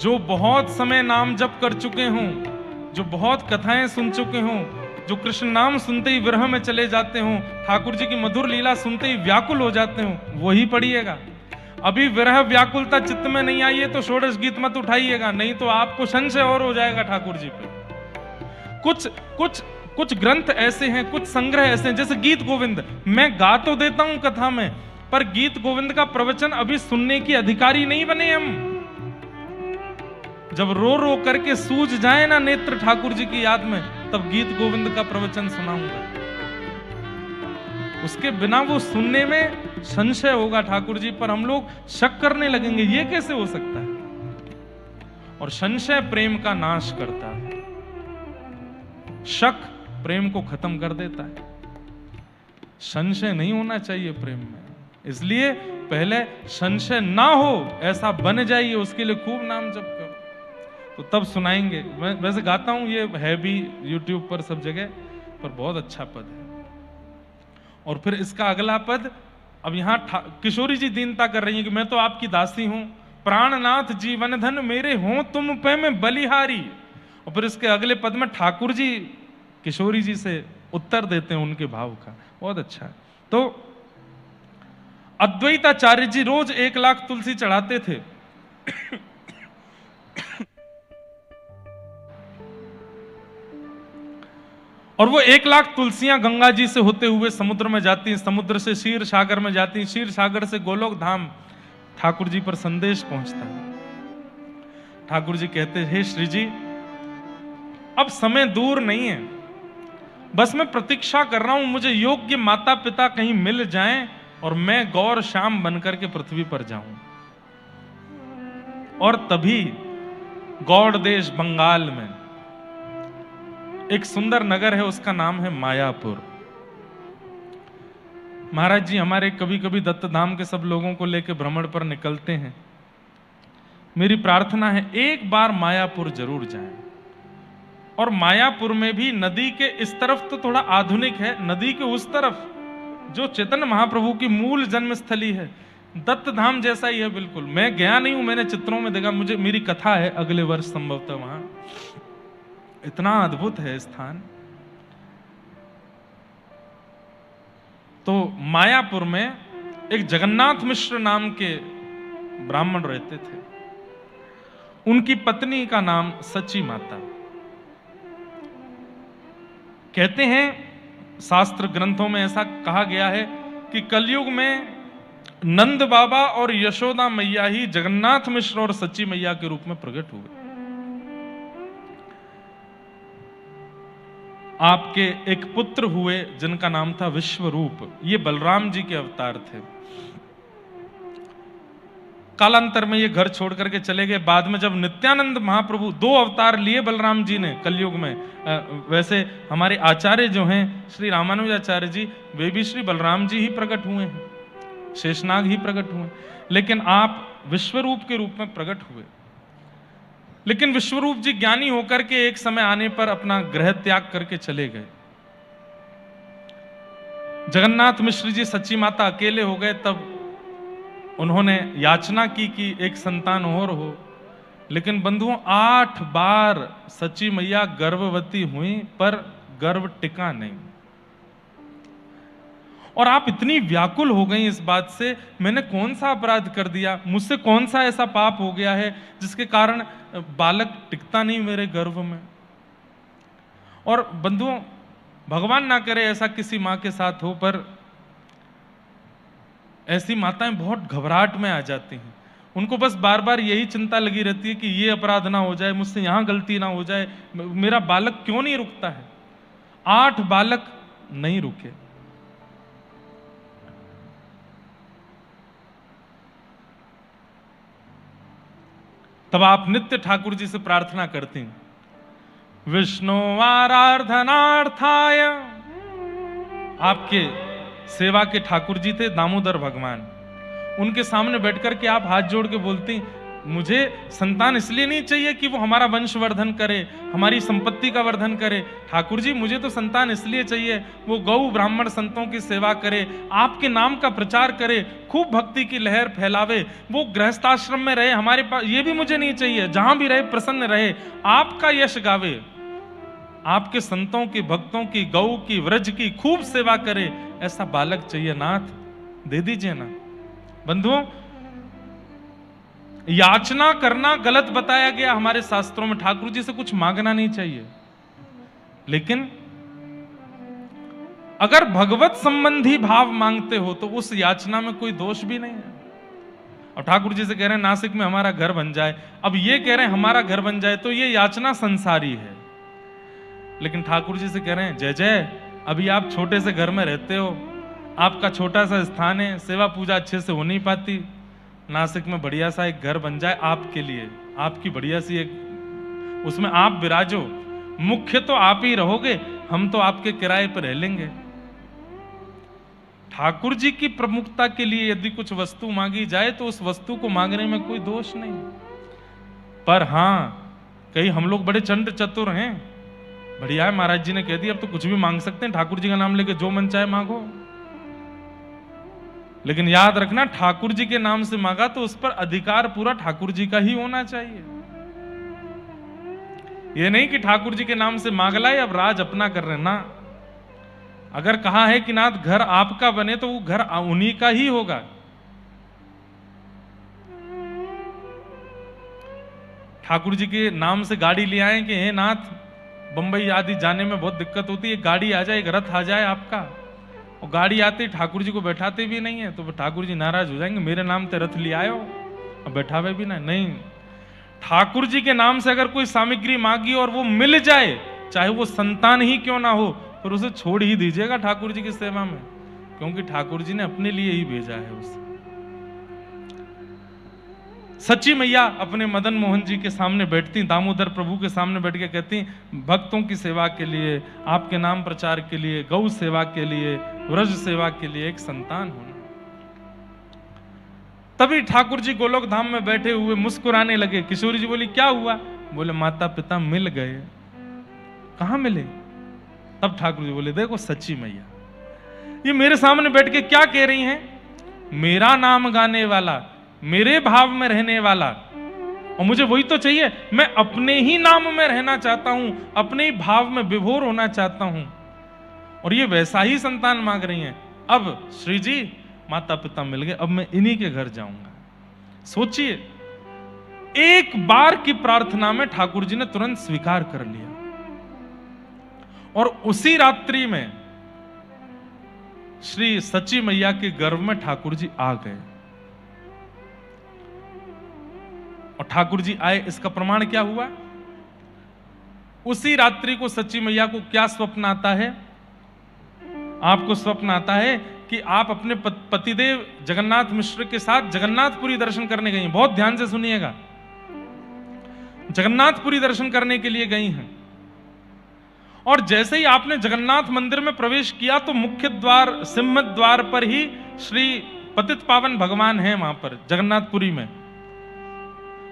जो बहुत समय नाम जप कर चुके हों, जो बहुत कथाएं सुन चुके हों, जो कृष्ण नाम सुनते ही विरह में चले जाते हों, ठाकुर जी की मधुर लीला सुनते ही व्याकुल हो जाते हों, वही पढ़िएगा। अभी विरह व्याकुलता चित्त में नहीं आई है तो षोडश गीत मत उठाइएगा, नहीं तो आपको संशय और हो जाएगा ठाकुर जी पे। कुछ कुछ कुछ ग्रंथ ऐसे हैं, कुछ संग्रह ऐसे हैं, जैसे गीत गोविंद, मैं गा तो देता हूं कथा में, पर गीत गोविंद का प्रवचन अभी सुनने की अधिकारी नहीं बने हम। जब रो रो करके सूझ जाए ना नेत्र ठाकुर जी की याद में, तब गीत गोविंद का प्रवचन सुनाऊंगा। उसके बिना वो सुनने में संशय होगा ठाकुर जी पर, हम लोग शक करने लगेंगे ये कैसे हो सकता है। और संशय प्रेम का नाश करता है, शक प्रेम को खत्म कर देता है। संशय नहीं होना चाहिए प्रेम में, इसलिए पहले संशय ना हो ऐसा बन जाइए, उसके लिए खूब नाम जप करो, तो तब सुनाएंगे। मैं वैसे गाता हूं, ये है भी YouTube पर सब जगह पर, बहुत अच्छा पद है। और फिर इसका अगला पद, अब यहां किशोरी जी दीनता कर रही है कि मैं तो आपकी दासी हूं, प्राणनाथ जीवन धन मेरे हों तुम पे मैं बलिहारी। और फिर इसके अगले पद में ठाकुर जी किशोरी जी से उत्तर देते हैं उनके भाव का, बहुत अच्छा है। तो अद्वैताचार्य जी रोज 1 लाख तुलसी चढ़ाते थे। और वो 1 लाख तुलसियां गंगा जी से होते हुए समुद्र में जाती, समुद्र से क्षीर सागर में जाती, क्षीर सागर से गोलोक धाम ठाकुर जी पर संदेश पहुंचता है। ठाकुर जी कहते हैं, हे श्री जी, अब समय दूर नहीं है, बस मैं प्रतीक्षा कर रहा हूं, मुझे योग्य माता पिता कहीं मिल जाएं और मैं गौर श्याम बनकर के पृथ्वी पर जाऊं। और तभी गौड़ देश बंगाल में एक सुंदर नगर है, उसका नाम है मायापुर। महाराज जी हमारे कभी कभी दत्त धाम के सब लोगों को लेकर भ्रमण पर निकलते हैं। मेरी प्रार्थना है एक बार मायापुर जरूर जाएं। और मायापुर में भी नदी के इस तरफ तो थोड़ा आधुनिक है, नदी के उस तरफ जो चैतन्य महाप्रभु की मूल जन्मस्थली है, दत्त धाम जैसा ही है बिल्कुल। मैं गया नहीं हूं, मैंने चित्रों में देखा, मुझे मेरी कथा है अगले वर्ष संभवतः वहां। इतना अद्भुत है स्थान। तो मायापुर में एक जगन्नाथ मिश्र नाम के ब्राह्मण रहते थे, उनकी पत्नी का नाम सची माता। कहते हैं शास्त्र ग्रंथों में ऐसा कहा गया है कि कलयुग में नंद बाबा और यशोदा मैया ही जगन्नाथ मिश्र और सच्ची मैया के रूप में प्रकट हुए। आपके एक पुत्र हुए जिनका नाम था विश्वरूप, ये बलराम जी के अवतार थे। कालांतर में ये घर छोड़ करके चले गए। बाद में जब नित्यानंद महाप्रभु 2 अवतार लिए बलराम जी ने कलयुग में, वैसे हमारे आचार्य जो हैं श्री रामानुजाचार्य जी, वे भी श्री बलराम जी ही प्रकट हुए हैं, शेषनाग ही प्रकट हुए, लेकिन आप विश्वरूप के रूप में प्रकट हुए। लेकिन विश्वरूप जी ज्ञानी होकर के एक समय आने पर अपना गृह त्याग करके चले गए। जगन्नाथ मिश्र जी सच्ची माता अकेले हो गए। तब उन्होंने याचना की कि एक संतान और हो, लेकिन बंधुओं 8 बार सच्ची मैया गर्भवती हुई पर गर्भ टिका नहीं। और आप इतनी व्याकुल हो गई इस बात से, मैंने कौन सा अपराध कर दिया, मुझसे कौन सा ऐसा पाप हो गया है जिसके कारण बालक टिकता नहीं मेरे गर्भ में। और बंधुओं, भगवान ना करे ऐसा किसी मां के साथ हो, पर ऐसी माताएं बहुत घबराहट में आ जाती हैं। उनको बस बार बार यही चिंता लगी रहती है कि ये अपराध ना हो जाए, मुझसे यहां गलती ना हो जाए, मेरा बालक क्यों नहीं रुकता है। 8 बालक नहीं रुके। तब आप नित्य ठाकुर जी से प्रार्थना करती हैं, विष्णु आराधनार्थाय। आपके सेवा के ठाकुर जी थे दामोदर भगवान, उनके सामने बैठ करके आप हाथ जोड़ के बोलती, मुझे संतान इसलिए नहीं चाहिए कि वो हमारा वंश वर्धन करे, हमारी संपत्ति का वर्धन करे। ठाकुर जी मुझे तो संतान इसलिए चाहिए वो गौ ब्राह्मण संतों की सेवा करे, आपके नाम का प्रचार करे, खूब भक्ति की लहर फैलावे, वो गृहस्थाश्रम में रहे हमारे पास, ये भी मुझे नहीं चाहिए, जहां भी रहे प्रसन्न रहे, आपका यश गावे, आपके संतों की, भक्तों की, गौ की, व्रज की खूब सेवा करे, ऐसा बालक चाहिए नाथ, दे दीजिए ना। बंधुओं, याचना करना गलत बताया गया हमारे शास्त्रों में, ठाकुर जी से कुछ मांगना नहीं चाहिए, लेकिन अगर भगवत संबंधी भाव मांगते हो तो उस याचना में कोई दोष भी नहीं है। और ठाकुर जी से कह रहे हैं नासिक में हमारा घर बन जाए, अब ये कह रहे हैं हमारा घर बन जाए, तो ये याचना संसारी है। लेकिन ठाकुर जी से कह रहे हैं जय जय, अभी आप छोटे से घर में रहते हो, आपका छोटा सा स्थान है, सेवा पूजा अच्छे से हो नहीं पाती, नासिक में बढ़िया सा एक घर बन जाए आपके लिए, आपकी बढ़िया सी एक, उसमें आप विराजो, मुख्य तो आप ही रहोगे, हम तो आपके किराए पर रह लेंगे। ठाकुर जी की प्रमुखता के लिए यदि कुछ वस्तु मांगी जाए तो उस वस्तु को मांगने में कोई दोष नहीं, पर हां कहीं हम लोग बड़े चंड चतुर हैं, बढ़िया है महाराज जी ने कह दिया अब तो कुछ भी मांग सकते हैं, ठाकुर जी का नाम लेके जो मन चाहे मांगो। लेकिन याद रखना, ठाकुर जी के नाम से मांगा तो उस पर अधिकार पूरा ठाकुर जी का ही होना चाहिए। यह नहीं कि ठाकुर जी के नाम से मांग लाए अब राज अपना कर रहे ना। अगर कहा है कि नाथ घर आपका बने तो वो घर उन्हीं का ही होगा। ठाकुर जी के नाम से गाड़ी ले आए कि हे नाथ बंबई आदि जाने में बहुत दिक्कत होती है, गाड़ी आ जाए, एक रथ आ जाए आपका, और गाड़ी आते ठाकुर जी को बैठाते भी नहीं है तो ठाकुर जी नाराज हो जाएंगे, मेरे नाम ते रथ ले आयो और बैठावे भी नहीं। ठाकुर जी के नाम से अगर कोई सामग्री मांगी और वो मिल जाए, चाहे वो संतान ही क्यों ना हो, फिर उसे छोड़ ही दीजिएगा ठाकुर जी की सेवा में, क्योंकि ठाकुर जी ने अपने लिए ही भेजा है उसे। सच्ची मैया अपने मदन मोहन जी के सामने बैठती, दामोदर प्रभु के सामने बैठ के कहती, भक्तों की सेवा के लिए, आपके नाम प्रचार के लिए, गौ सेवा के लिए, व्रज सेवा के लिए एक संतान होना। तभी ठाकुर जी गोलोक धाम में बैठे हुए मुस्कुराने लगे। किशोरी जी बोली क्या हुआ? बोले माता पिता मिल गए। कहां मिले? तब ठाकुर जी बोले देखो सच्ची मैया ये मेरे सामने बैठ के क्या कह रही हैं, मेरा नाम गाने वाला, मेरे भाव में रहने वाला, और मुझे वही तो चाहिए, मैं अपने ही नाम में रहना चाहता हूं, अपने ही भाव में विभोर होना चाहता हूं, और ये वैसा ही संतान मांग रही हैं। अब श्री जी माता पिता मिल गए, अब मैं इन्हीं के घर जाऊंगा। सोचिए, एक बार की प्रार्थना में ठाकुर जी ने तुरंत स्वीकार कर लिया, और उसी रात्रि में श्री सच्ची मैया के गर्भ में ठाकुर जी आ गए। और ठाकुर जी आए, इसका प्रमाण क्या हुआ? उसी रात्रि को सच्ची मैया को क्या स्वप्न आता है? आपको स्वप्न आता है कि आप अपने पतिदेव जगन्नाथ मिश्र के साथ जगन्नाथपुरी दर्शन करने गई हैं। बहुत ध्यान से सुनिएगा, जगन्नाथपुरी दर्शन करने के लिए गई हैं, और जैसे ही आपने जगन्नाथ मंदिर में प्रवेश किया तो मुख्य द्वार, सिंह द्वार पर ही श्री पतित पावन भगवान हैं। वहां पर जगन्नाथपुरी में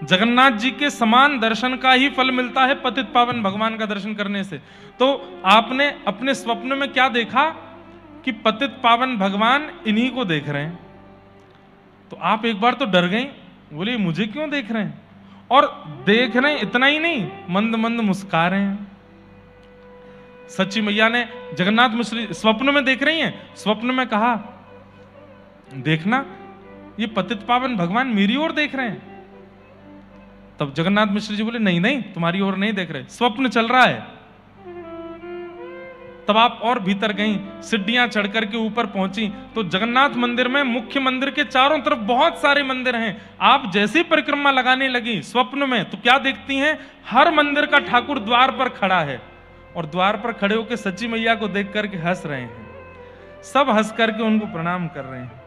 जगन्नाथ जी के समान दर्शन का ही फल मिलता है पतित पावन भगवान का दर्शन करने से। तो आपने अपने स्वप्न में क्या देखा कि पतित पावन भगवान इन्हीं को देख रहे हैं, तो आप एक बार तो डर गई, बोले मुझे क्यों देख रहे हैं? और देख रहे हैं इतना ही नहीं, मंद मंद मुस्कुरा रहे हैं। सच्ची मैया ने जगन्नाथ मिश्र स्वप्न में देख रही हैं, स्वप्न में कहा देखना ये पतित पावन भगवान मेरी ओर देख रहे हैं। तब जगन्नाथ मिश्र जी बोले नहीं नहीं तुम्हारी ओर नहीं देख रहे, स्वप्न चल रहा है। तब आप और भीतर गईं, सीढ़ियां चढ़ करके ऊपर पहुंची तो जगन्नाथ मंदिर में, मुख्य मंदिर के चारों तरफ बहुत सारे मंदिर हैं। आप जैसी परिक्रमा लगाने लगी स्वप्न में तो क्या देखती हैं? हर मंदिर का ठाकुर द्वार पर खड़ा है, और द्वार पर खड़े होकर सच्ची मैया को देख करके हंस रहे हैं। सब हंस करके उनको प्रणाम कर रहे हैं।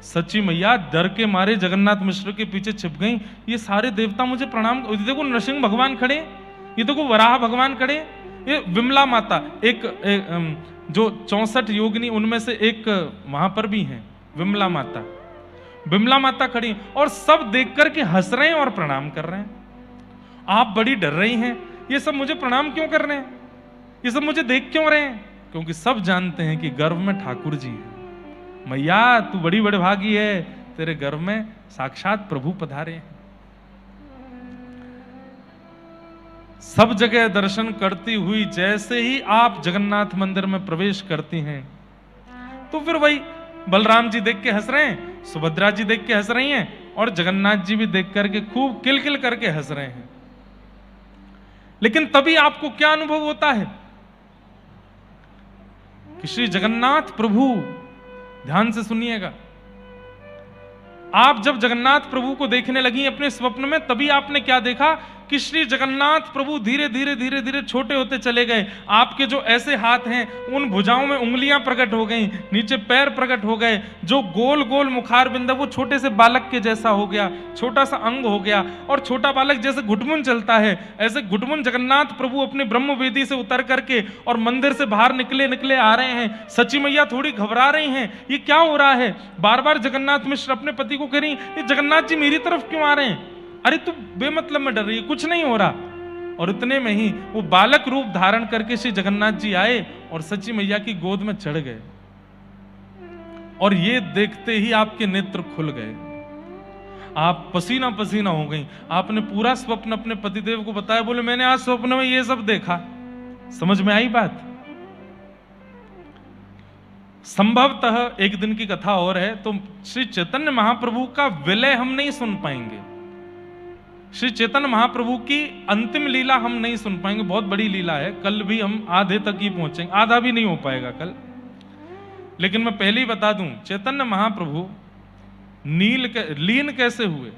सच्ची मैया डर के मारे जगन्नाथ मिश्र के पीछे छिप गई। ये सारे देवता मुझे प्रणाम, देखो नरसिंह भगवान खड़े, ये देखो वराह भगवान खड़े, ये विमला माता, एक जो 64 योगिनी उनमें से एक वहां पर भी हैं, विमला माता, बिमला माता खड़ी और सब देख करके हंस रहे हैं और प्रणाम कर रहे हैं। आप बड़ी डर रही हैं, ये सब मुझे प्रणाम क्यों कर रहे हैं, ये सब मुझे देख क्यों रहे हैं? क्योंकि सब जानते हैं कि गर्भ में ठाकुर जी हैं। मैया तू बड़ी बड़भागी है, तेरे गर्भ में साक्षात प्रभु पधारे हैं। सब जगह दर्शन करती हुई जैसे ही आप जगन्नाथ मंदिर में प्रवेश करती हैं, तो फिर वही बलराम जी देख के हंस रहे हैं, सुभद्रा जी देख के हंस रही हैं, और जगन्नाथ जी भी देख करके खूब किलकिल करके हंस रहे हैं। लेकिन तभी आपको क्या अनुभव होता है कि श्री जगन्नाथ प्रभु, ध्यान से सुनिएगा, आप जब जगन्नाथ प्रभु को देखने लगी अपने स्वप्न में, तभी आपने क्या देखा कि श्री जगन्नाथ प्रभु धीरे धीरे धीरे धीरे छोटे होते चले गए। आपके जो ऐसे हाथ हैं उन भुजाओं में उंगलियां प्रकट हो गई, नीचे पैर प्रकट हो गए, जो गोल गोल मुखार बिंद वो छोटे से बालक के जैसा हो गया, छोटा सा अंग हो गया, और छोटा बालक जैसे घुटमुन चलता है ऐसे घुटमुन जगन्नाथ प्रभु अपने ब्रह्म वेदी से उतर करके और मंदिर से बाहर निकले निकले आ रहे हैं। सची मैया थोड़ी घबरा रही हैं, ये क्या हो रहा है? बार बार जगन्नाथ मिश्र अपने पति को कह रही, ये जगन्नाथ जी मेरी तरफ क्यों आ रहे हैं? अरे तू बेमतलब में डर रही है, कुछ नहीं हो रहा। और इतने में ही वो बालक रूप धारण करके श्री जगन्नाथ जी आए और सची मैया की गोद में चढ़ गए, और ये देखते ही आपके नेत्र खुल गए, आप पसीना पसीना हो गई। आपने पूरा स्वप्न अपने पतिदेव को बताया, बोले मैंने आज स्वप्न में ये सब देखा। समझ में आई बात? संभवतः एक दिन की कथा और है, तो श्री चैतन्य महाप्रभु का विलय हम नहीं सुन पाएंगे, श्री चैतन्य महाप्रभु की अंतिम लीला हम नहीं सुन पाएंगे। बहुत बड़ी लीला है, कल भी हम आधे तक ही पहुंचेंगे, आधा भी नहीं हो पाएगा कल। लेकिन मैं पहले ही बता दूं, चैतन्य महाप्रभु लीन कैसे हुए।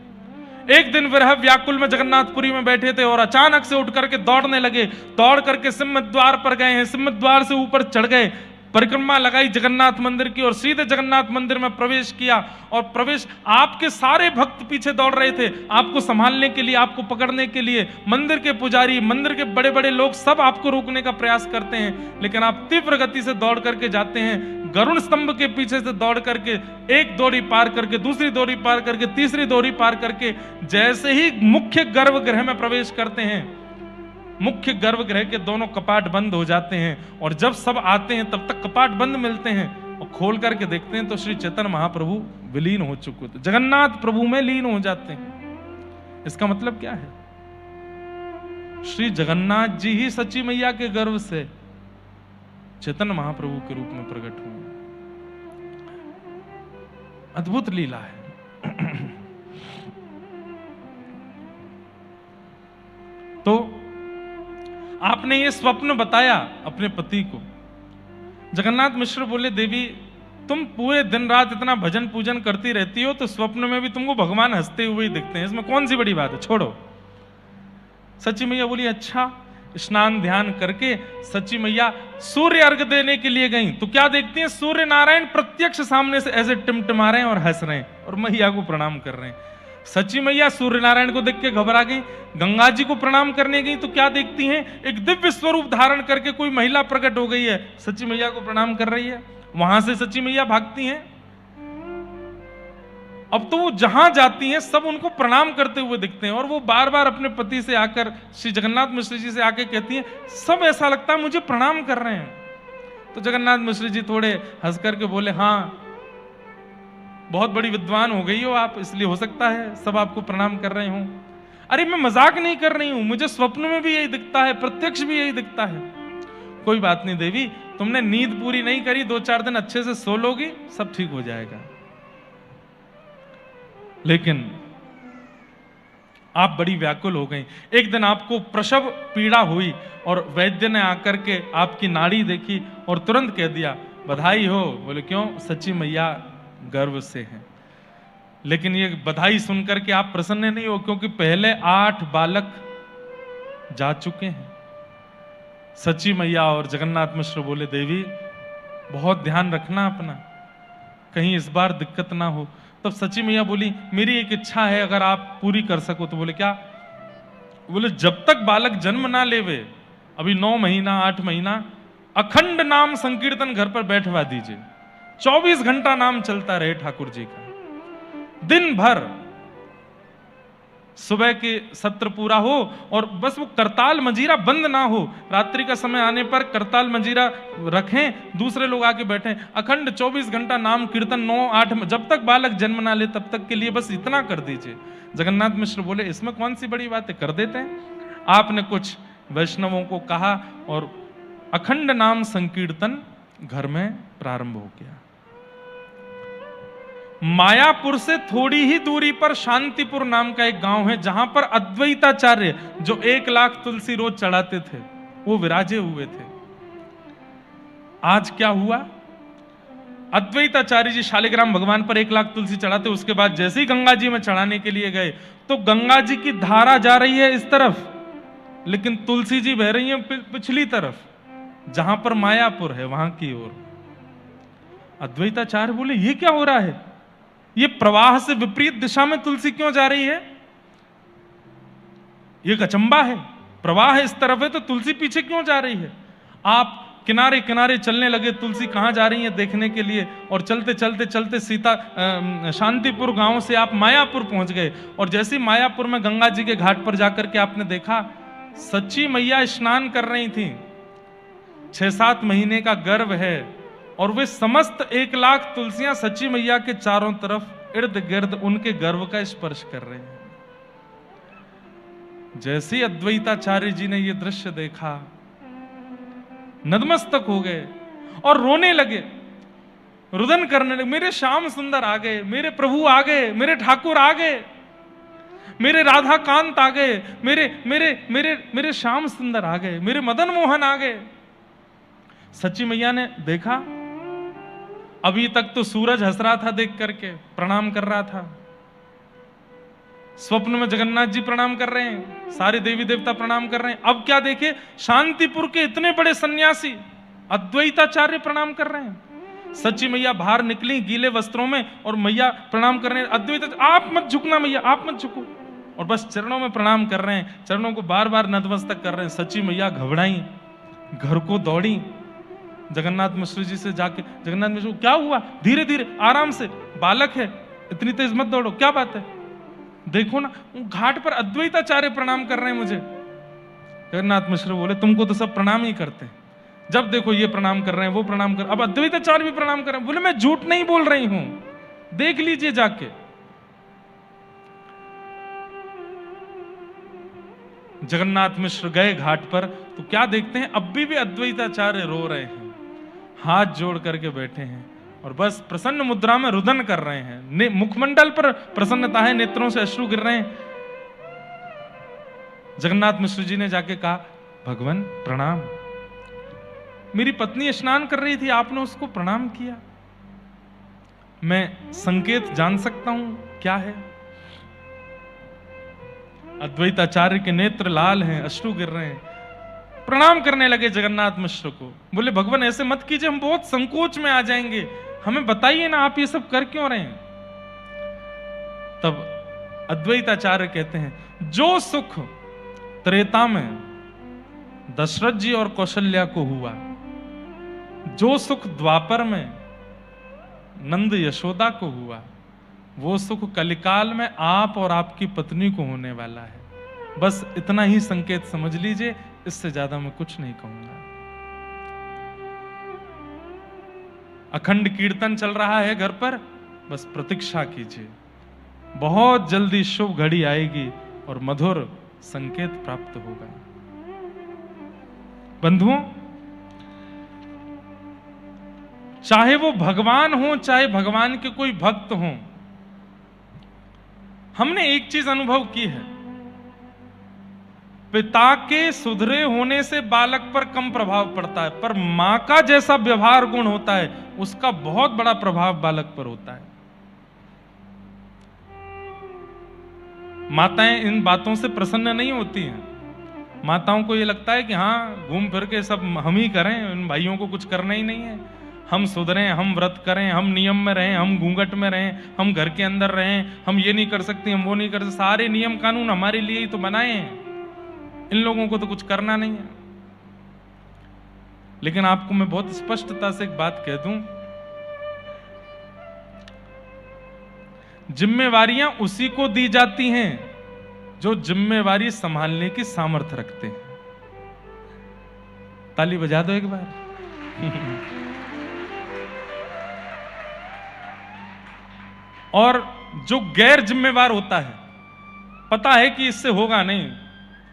एक दिन विरह व्याकुल में जगन्नाथपुरी में बैठे थे और अचानक से उठ करके दौड़ने लगे। दौड़ करके सिंह द्वार पर गए हैं, सिंह द्वार से ऊपर चढ़ गए, परिक्रमा लगाई जगन्नाथ मंदिर की और सीधे जगन्नाथ मंदिर में प्रवेश किया। और प्रवेश, आपके सारे भक्त पीछे दौड़ रहे थे आपको संभालने के लिए, आपको पकड़ने के लिए। मंदिर के पुजारी, मंदिर के बड़े बड़े लोग सब आपको रोकने का प्रयास करते हैं, लेकिन आप तीव्र गति से दौड़ करके जाते हैं। गरुण स्तंभ के पीछे से दौड़ करके एक दौरी पार करके, दूसरी दौरी पार करके, तीसरी दौरी पार करके जैसे ही मुख्य गर्भगृह में प्रवेश करते हैं, मुख्य गर्भगृह के दोनों कपाट बंद हो जाते हैं, और जब सब आते हैं तब तक कपाट बंद मिलते हैं, और खोल करके देखते हैं तो श्री चैतन्य महाप्रभु विलीन हो चुके थे, जगन्नाथ प्रभु में लीन हो जाते हैं। इसका मतलब क्या है? श्री जगन्नाथ जी ही सची मैया के गर्भ से चैतन्य महाप्रभु के रूप में प्रकट हुए। अद्भुत लीला है। तो आपने ये स्वप्न बताया अपने पति को। जगन्नाथ मिश्र बोले, देवी तुम पूरे दिन रात इतना भजन पूजन करती रहती हो, तो स्वप्न में भी तुमको भगवान हंसते हुए ही दिखते हैं, इसमें कौन सी बड़ी बात है, छोड़ो। सची मैया बोली, अच्छा। स्नान ध्यान करके सची मैया सूर्य अर्घ देने के लिए गई, तो क्या देखती हैं? सूर्य नारायण प्रत्यक्ष सामने से ऐसे टिमटिमा रहे हैं और हंस रहे हैं और मैया को प्रणाम कर रहे हैं। सची मैया सूर्य नारायण को देख के घबरा गई। गंगा जी को प्रणाम करने गई तो क्या देखती हैं? एक दिव्य स्वरूप धारण करके कोई महिला प्रकट हो गई है, सची मैया को प्रणाम कर रही है। वहां से सची मैया भागती हैं। अब तो वो जहां जाती हैं सब उनको प्रणाम करते हुए दिखते हैं, और वो बार बार अपने पति से आकर, श्री जगन्नाथ मिश्र जी से आके कहती हैं, सब ऐसा लगता है मुझे प्रणाम कर रहे हैं। तो जगन्नाथ मिश्र जी थोड़े हंस करके बोले, हाँ बहुत बड़ी विद्वान हो गई हो आप, इसलिए हो सकता है सब आपको प्रणाम कर रहे हो। अरे मैं मजाक नहीं कर रही हूं, मुझे स्वप्न में भी यही दिखता है, प्रत्यक्ष भी यही दिखता है। कोई बात नहीं देवी, तुमने नींद पूरी नहीं करी, 2-4 दिन अच्छे से सो लोगी, सब ठीक हो जाएगा। लेकिन आप बड़ी व्याकुल हो गई। एक दिन आपको प्रसव पीड़ा हुई और वैद्य ने आकर के आपकी नाड़ी देखी और तुरंत कह दिया, बधाई हो। बोले क्यों? सची मैया गर्भ से हैं। लेकिन ये बधाई सुनकर के आप प्रसन्न नहीं हो, क्योंकि पहले 8 बालक जा चुके हैं। सची मैया और जगन्नाथ मिश्र बोले, देवी बहुत ध्यान रखना अपना, कहीं इस बार दिक्कत ना हो। तब सची मैया बोली, मेरी एक इच्छा है, अगर आप पूरी कर सको तो। बोले क्या? बोले जब तक बालक जन्म ना लेवे, अभी 9 महीना 8 महीना, अखंड नाम संकीर्तन घर पर बैठवा दीजिए, 24 घंटा नाम चलता रहे ठाकुर जी का। दिन भर सुबह के सत्र पूरा हो और बस वो करताल मंजीरा बंद ना हो। रात्रि का समय आने पर करताल मंजीरा रखें, दूसरे लोग आके बैठें, अखंड 24 घंटा नाम कीर्तन 9-8 जब तक बालक जन्म ना ले तब तक के लिए बस इतना कर दीजिए। जगन्नाथ मिश्र बोले इसमें कौन सी बड़ी बात है, कर देते हैं। आपने कुछ वैष्णवों को कहा और अखंड नाम संकीर्तन घर में प्रारंभ हो गया। मायापुर से थोड़ी ही दूरी पर शांतिपुर नाम का एक गांव है, जहां पर अद्वैताचार्य जो 1 लाख तुलसी रोज चढ़ाते थे वो विराजे हुए थे। आज क्या हुआ, अद्वैताचार्य जी शालिग्राम भगवान पर 1 लाख तुलसी चढ़ाते, उसके बाद जैसे ही गंगा जी में चढ़ाने के लिए गए तो गंगा जी की धारा जा रही है इस तरफ, लेकिन तुलसी जी बह रही है पिछली तरफ, जहां पर मायापुर है वहां की ओर। अद्वैताचार्य बोले ये क्या हो रहा है, ये प्रवाह से विपरीत दिशा में तुलसी क्यों जा रही है, ये अचंबा है। प्रवाह इस तरफ है तो तुलसी पीछे क्यों जा रही है। आप किनारे किनारे चलने लगे, तुलसी कहां जा रही है देखने के लिए, और चलते चलते चलते शांतिपुर गांव से आप मायापुर पहुंच गए। और जैसे मायापुर में गंगा जी के घाट पर जाकर के आपने देखा सच्ची मैया स्नान कर रही थी, 6-7 महीने का गर्भ है, और वे समस्त 1 लाख तुलसियां सच्ची मैया के चारों तरफ इर्द गिर्द उनके गर्भ का स्पर्श कर रहे हैं। जैसे अद्वैताचार्य जी ने यह दृश्य देखा नतमस्तक हो गए और रोने लगे, रुदन करने लगे, मेरे श्याम सुंदर आ गए, मेरे प्रभु आ गए, मेरे ठाकुर आ गए, मेरे राधा कांत आ गए, मेरे मेरे मेरे मेरे श्याम सुंदर आ गए, मेरे मदन मोहन आ गए। सच्ची मैया ने देखा, अभी तक तो सूरज हंस रहा था देख करके, प्रणाम कर रहा था। स्वप्न में जगन्नाथ जी प्रणाम कर रहे हैं, सारे देवी देवता प्रणाम कर रहे हैं। अब क्या देखे, शांतिपुर के इतने बड़े सन्यासी अद्वैताचार्य प्रणाम कर रहे हैं। सच्ची मैया बाहर निकली गीले वस्त्रों में और मैया प्रणाम कर रहे हैं। अद्वैत आप मत झुकना मैया, आप मत झुको, और बस चरणों में प्रणाम कर रहे हैं, चरणों को बार बार नतमस्तक कर रहे हैं। सच्ची मैया घबराई, घर को दौड़ी, जगन्नाथ मिश्र जी से जाके, जगन्नाथ मिश्र क्या हुआ, धीरे धीरे आराम से, बालक है, इतनी तेज मत दौड़ो, क्या बात है, देखो ना घाट पर अद्वैताचार्य प्रणाम कर रहे हैं मुझे। जगन्नाथ मिश्र बोले तुमको तो सब प्रणाम ही करते हैं, जब देखो ये प्रणाम कर रहे हैं, वो प्रणाम कर, अब अद्वैताचार्य भी प्रणाम कर रहे हैं। बोले मैं झूठ नहीं बोल रही हूं, देख लीजिए जाके। जगन्नाथ मिश्र गए घाट पर तो क्या देखते हैं, अब भी अद्वैताचार्य रो रहे हैं, हाथ जोड़ करके बैठे हैं और बस प्रसन्न मुद्रा में रुदन कर रहे हैं। मुखमंडल पर प्रसन्नता है, नेत्रों से अश्रु गिर रहे हैं। जगन्नाथ मिश्र जी ने जाके कहा, भगवान प्रणाम, मेरी पत्नी स्नान कर रही थी, आपने उसको प्रणाम किया, मैं संकेत जान सकता हूं क्या है। अद्वैताचार्य के नेत्र लाल हैं, अश्रु गिर रहे हैं, प्रणाम करने लगे जगन्नाथ मिश्र को। बोले भगवान ऐसे मत कीजिए, हम बहुत संकोच में आ जाएंगे, हमें बताइए ना आप ये सब कर क्यों रहे हैं। तब अद्वैताचार्य कहते हैं, जो सुख त्रेता में दशरथ जी और कौशल्या को हुआ, जो सुख द्वापर में नंद यशोदा को हुआ, वो सुख कलिकाल में आप और आपकी पत्नी को होने वाला है। बस इतना ही संकेत समझ लीजिए, इससे ज्यादा मैं कुछ नहीं कहूंगा। अखंड कीर्तन चल रहा है घर पर, बस प्रतीक्षा कीजिए, बहुत जल्दी शुभ घड़ी आएगी और मधुर संकेत प्राप्त होगा। बंधुओं, चाहे वो भगवान हो चाहे भगवान के कोई भक्त हो, हमने एक चीज अनुभव की है, पिता के सुधरे होने से बालक पर कम प्रभाव पड़ता है, पर मां का जैसा व्यवहार गुण होता है उसका बहुत बड़ा प्रभाव बालक पर होता है। माताएं इन बातों से प्रसन्न नहीं होती हैं। माताओं को यह लगता है कि हाँ घूम फिर के सब हम ही करें, इन भाइयों को कुछ करना ही नहीं है, हम सुधरें, हम व्रत करें, हम नियम में रहें, हम घूंघट में रहें, हम घर के अंदर रहें, हम ये नहीं कर सकते, हम वो नहीं कर सकते, सारे नियम कानून हमारे लिए ही तो बनाए हैं, इन लोगों को तो कुछ करना नहीं है। लेकिन आपको मैं बहुत स्पष्टता से एक बात कह दूं, जिम्मेवारियां उसी को दी जाती हैं जो जिम्मेवारी संभालने की सामर्थ्य रखते हैं। ताली बजा दो एक बार। और जो गैर जिम्मेवार होता है, पता है कि इससे होगा नहीं,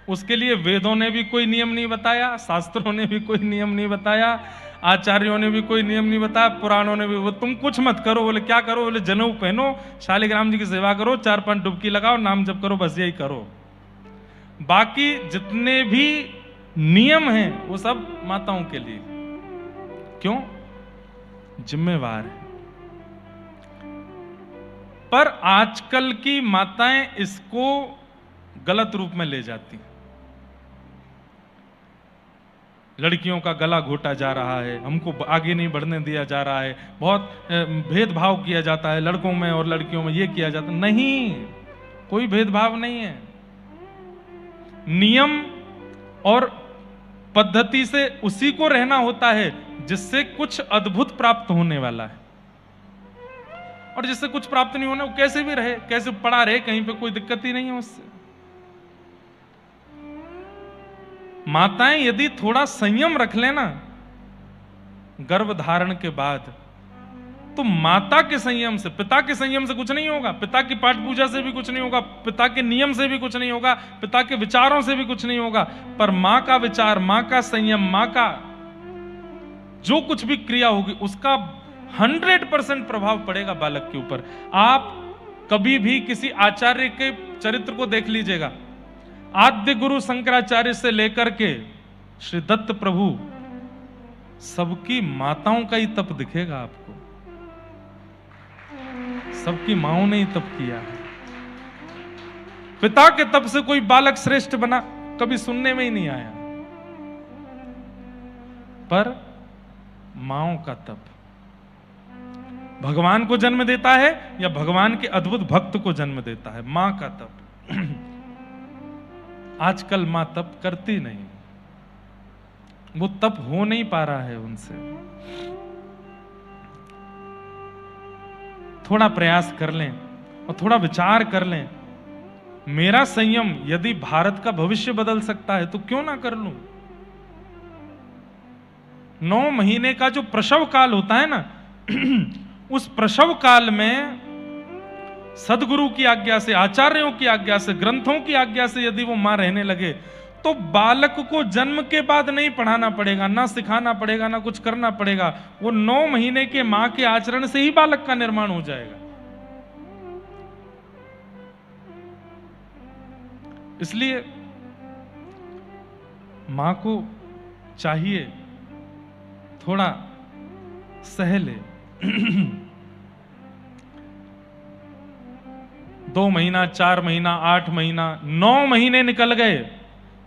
उसके लिए वेदों ने भी कोई नियम नहीं बताया, शास्त्रों ने भी कोई नियम नहीं बताया, आचार्यों ने भी कोई नियम नहीं बताया, पुराणों ने भी, वो तुम कुछ मत करो। बोले क्या करो? बोले जनेऊ पहनो, शालिग्राम जी की सेवा करो, 4-5 डुबकी लगाओ, नाम जप करो, बस यही करो। बाकी जितने भी नियम हैं वो सब माताओं के लिए। क्यों? जिम्मेवार है। पर आजकल की माताएं इसको गलत रूप में ले जाती हैं। लड़कियों का गला घोटा जा रहा है, हमको आगे नहीं बढ़ने दिया जा रहा है, बहुत भेदभाव किया जाता है लड़कों में और लड़कियों में, ये किया जाता नहीं, कोई भेदभाव नहीं है। नियम और पद्धति से उसी को रहना होता है जिससे कुछ अद्भुत प्राप्त होने वाला है, और जिससे कुछ प्राप्त नहीं होना वो कैसे भी रहे, कैसे पड़ा रहे, कहीं पे कोई दिक्कत ही नहीं है उससे। माताएं यदि थोड़ा संयम रख लेना गर्भ धारण के बाद, तो माता के संयम से, पिता के संयम से कुछ नहीं होगा, पिता की पाठ पूजा से भी कुछ नहीं होगा, पिता के नियम से भी कुछ नहीं होगा, पिता के विचारों से भी कुछ नहीं होगा, पर मां का विचार, मां का संयम, मां का जो कुछ भी क्रिया होगी उसका 100% प्रभाव पड़ेगा बालक के ऊपर। आप कभी भी किसी आचार्य के चरित्र को देख लीजिएगा, आद्य गुरु शंकराचार्य से लेकर के श्री दत्त प्रभु, सबकी माताओं का ही तप दिखेगा आपको, सबकी माओं ने ही तप किया है। पिता के तप से कोई बालक श्रेष्ठ बना कभी सुनने में ही नहीं आया, पर माओं का तप भगवान को जन्म देता है या भगवान के अद्भुत भक्त को जन्म देता है, मां का तप। आजकल मां तप करती नहीं, वो तप हो नहीं पा रहा है उनसे। थोड़ा प्रयास कर लें और थोड़ा विचार कर लें, मेरा संयम यदि भारत का भविष्य बदल सकता है तो क्यों ना कर लूं। 9 महीने का जो प्रसव काल होता है ना, उस प्रसव काल में सदगुरु की आज्ञा से, आचार्यों की आज्ञा से, ग्रंथों की आज्ञा से यदि वो मां रहने लगे तो बालक को जन्म के बाद नहीं पढ़ाना पड़ेगा, ना सिखाना पड़ेगा, ना कुछ करना पड़ेगा, वो 9 महीने के मां के आचरण से ही बालक का निर्माण हो जाएगा। इसलिए मां को चाहिए थोड़ा सह ले। 2 महीना, 4 महीना, 8 महीना, 9 महीने निकल गए,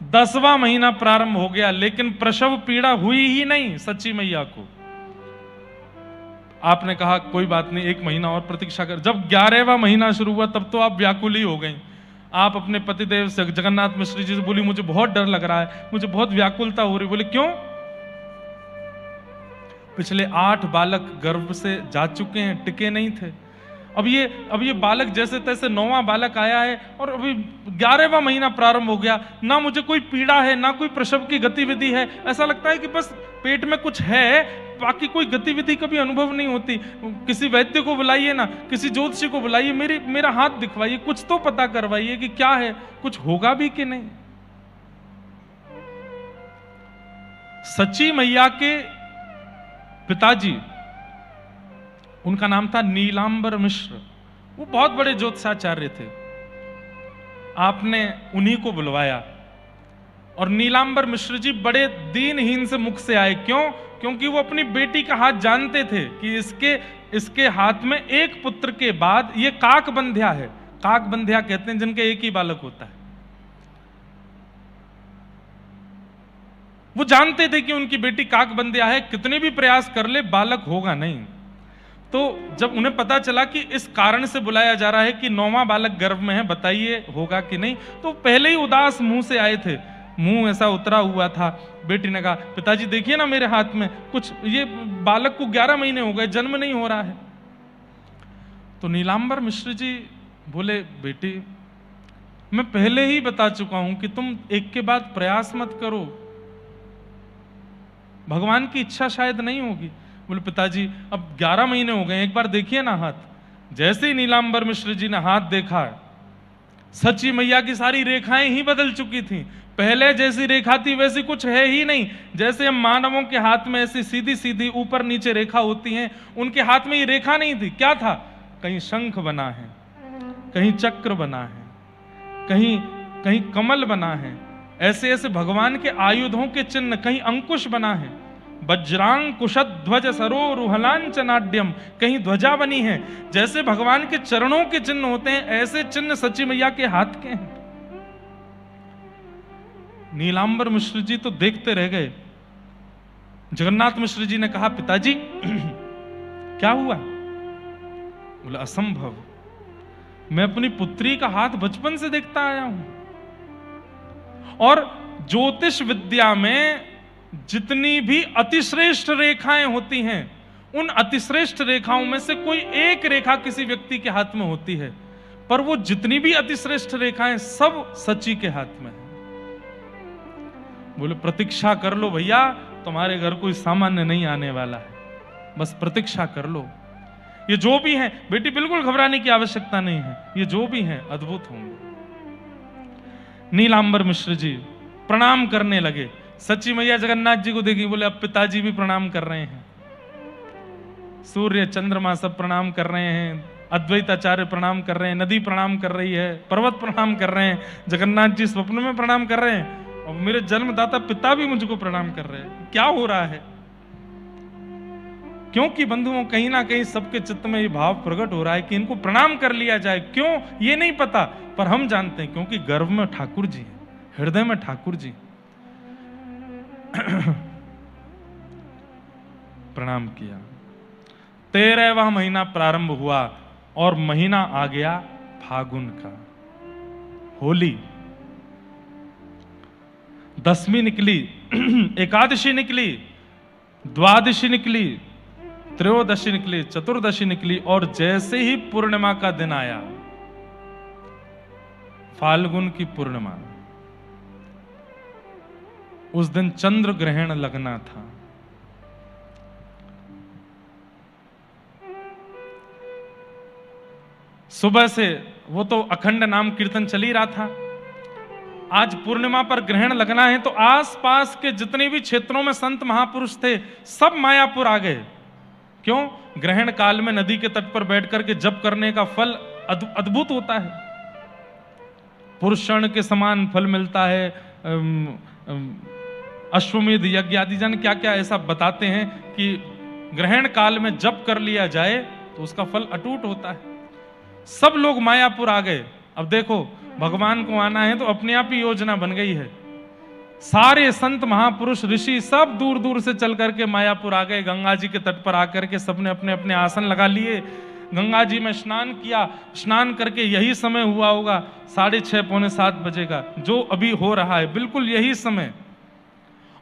10वां महीना प्रारंभ हो गया, लेकिन प्रसव पीड़ा हुई ही नहीं सच्ची मैया को। आपने कहा कोई बात नहीं, 1 महीना और प्रतीक्षा कर। जब 11वां महीना शुरू हुआ तब तो आप व्याकुल ही हो गई। आप अपने पतिदेव से, जगन्नाथ मिश्र जी से बोली, मुझे बहुत डर लग रहा है, मुझे बहुत व्याकुलता हो रही। बोले क्यों? पिछले 8 बालक गर्भ से जा चुके हैं, टिके नहीं थे। अब ये बालक जैसे तैसे 9वां बालक आया है और अभी 11वां महीना प्रारंभ हो गया, ना मुझे कोई पीड़ा है, ना कोई प्रसव की गतिविधि है। ऐसा लगता है कि बस पेट में कुछ है, बाकी कोई गतिविधि कभी अनुभव नहीं होती। किसी वैद्य को बुलाइए ना, किसी ज्योतिषी को बुलाइए, मेरा हाथ दिखवाइए, कुछ तो पता करवाइए कि क्या है, कुछ होगा भी कि नहीं। सच्ची मैया के पिताजी, उनका नाम था नीलांबर मिश्र, वो बहुत बड़े ज्योतिषाचार्य थे। आपने उन्हीं को बुलवाया और नीलांबर मिश्र जी बड़े दीनहीन से मुख से आए। क्यों? क्योंकि वो अपनी बेटी का हाथ जानते थे कि इसके हाथ में एक पुत्र के बाद, ये काकबंध्या है, काकबंध्या कहते हैं जिनके एक ही बालक होता है। वो जानते थे कि उनकी बेटी काकबंध्या है, कितने भी प्रयास कर ले बालक होगा नहीं। तो जब उन्हें पता चला कि इस कारण से बुलाया जा रहा है कि 9वां बालक गर्भ में है, बताइए होगा कि नहीं, तो पहले ही उदास मुंह से आए थे, मुंह ऐसा उतरा हुआ था। बेटी ने कहा, पिताजी देखिए ना मेरे हाथ में कुछ, ये बालक को 11 महीने हो गए, जन्म नहीं हो रहा है। तो नीलांबर मिश्र जी बोले, बेटी मैं पहले ही बता चुका हूं कि तुम एक के बाद प्रयास मत करो, भगवान की इच्छा शायद नहीं होगी। बोले पिताजी अब 11 महीने हो गए, एक बार देखिए ना हाथ। जैसे ही नीलांबर मिश्र जी ने हाथ देखा, सची मैया की सारी रेखाएं ही बदल चुकी थी। पहले जैसी रेखा थी वैसी कुछ है ही नहीं। जैसे हम मानवों के हाथ में ऐसी सीधी सीधी ऊपर नीचे रेखा होती हैं, उनके हाथ में ये रेखा नहीं थी। क्या था? कहीं शंख बना है, कहीं चक्र बना है, कहीं कहीं कमल बना है, ऐसे ऐसे भगवान के आयुधों के चिन्ह, कहीं अंकुश बना है, वज्रांग कुशध्वज सरोरुहलांचनाड्यम, कहीं ध्वजा बनी है। जैसे भगवान के चरणों के चिन्ह होते हैं, ऐसे चिन्ह सच्ची मैया के हाथ के हैं। नीलांबर मिश्र जी तो देखते रह गए। जगन्नाथ मिश्र जी ने कहा, पिताजी क्या हुआ? बोला, असंभव, मैं अपनी पुत्री का हाथ बचपन से देखता आया हूं, और ज्योतिष विद्या में जितनी भी अतिश्रेष्ठ रेखाएं होती हैं, उन अतिश्रेष्ठ रेखाओं में से कोई एक रेखा किसी व्यक्ति के हाथ में होती है, पर वो जितनी भी अतिश्रेष्ठ रेखाएं सब सची के हाथ में है। बोले, प्रतीक्षा कर लो भैया, तुम्हारे घर कोई सामान्य नहीं आने वाला है, बस प्रतीक्षा कर लो। ये जो भी है बेटी, बिल्कुल घबराने की आवश्यकता नहीं है, ये जो भी है अद्भुत होंगे। नीलांबर मिश्र जी प्रणाम करने लगे। सच्ची मैया जगन्नाथ जी को देखी, बोले अब पिताजी भी प्रणाम कर रहे हैं। सूर्य चंद्रमा सब प्रणाम कर रहे हैं, अद्वैत आचार्य प्रणाम कर रहे हैं, नदी प्रणाम कर रही है, पर्वत प्रणाम कर रहे हैं, जगन्नाथ जी स्वप्न में प्रणाम कर रहे हैं, और मेरे जन्मदाता पिता भी मुझको प्रणाम कर रहे हैं। क्या हो रहा है? क्योंकि बंधुओं, कहीं ना कहीं सबके चित्त में ये भाव प्रकट हो रहा है कि इनको प्रणाम कर लिया जाए। क्यों ये नहीं पता, पर हम जानते हैं क्योंकि गर्भ में ठाकुर जी हैं, हृदय में ठाकुर जी। प्रणाम किया। 13वां महीना प्रारंभ हुआ और महीना आ गया फागुन का, होली। 10वीं निकली, एकादशी निकली, द्वादशी निकली, त्रयोदशी निकली, चतुर्दशी निकली, और जैसे ही पूर्णिमा का दिन आया, फाल्गुन की पूर्णिमा, उस दिन चंद्र ग्रहण लगना था। सुबह से वो तो अखंड नाम कीर्तन चल ही रहा था। आज पूर्णिमा पर ग्रहण लगना है, तो आसपास के जितने भी क्षेत्रों में संत महापुरुष थे सब मायापुर आ गए। क्यों? ग्रहण काल में नदी के तट पर बैठ करके जप करने का फल अद्भुत होता है, पुरुषण के समान फल मिलता है। अश्वमेध यज्ञ आदि जन क्या क्या ऐसा बताते हैं कि ग्रहण काल में जप कर लिया जाए तो उसका फल अटूट होता है। सब लोग मायापुर आ गए। अब देखो, भगवान को आना है तो अपने आप ही योजना बन गई है। सारे संत महापुरुष ऋषि सब दूर दूर से चल करके मायापुर आ गए। गंगा जी के तट पर आकर के सबने अपने अपने आसन लगा लिए, गंगा जी में स्नान किया। स्नान करके यही समय हुआ होगा 6:30 पौने 7 बजे का, जो अभी हो रहा है, बिल्कुल यही समय।